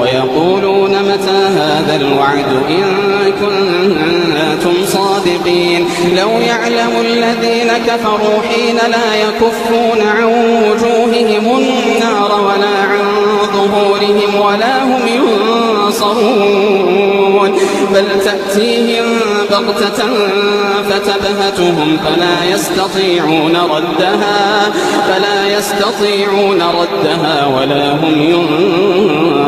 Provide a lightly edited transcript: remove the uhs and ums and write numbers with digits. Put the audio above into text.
ويقولون متى هذا الوعد إن كنتم صادقين لو يعلم الذين كفروا حين لا يكفون عن وجوههم النار ولا عن ظهورهم ولا هم ينصرون بل تأتيهم بغتة فتبهتهم فلا يستطيعون ردها ولا هم ينظرون.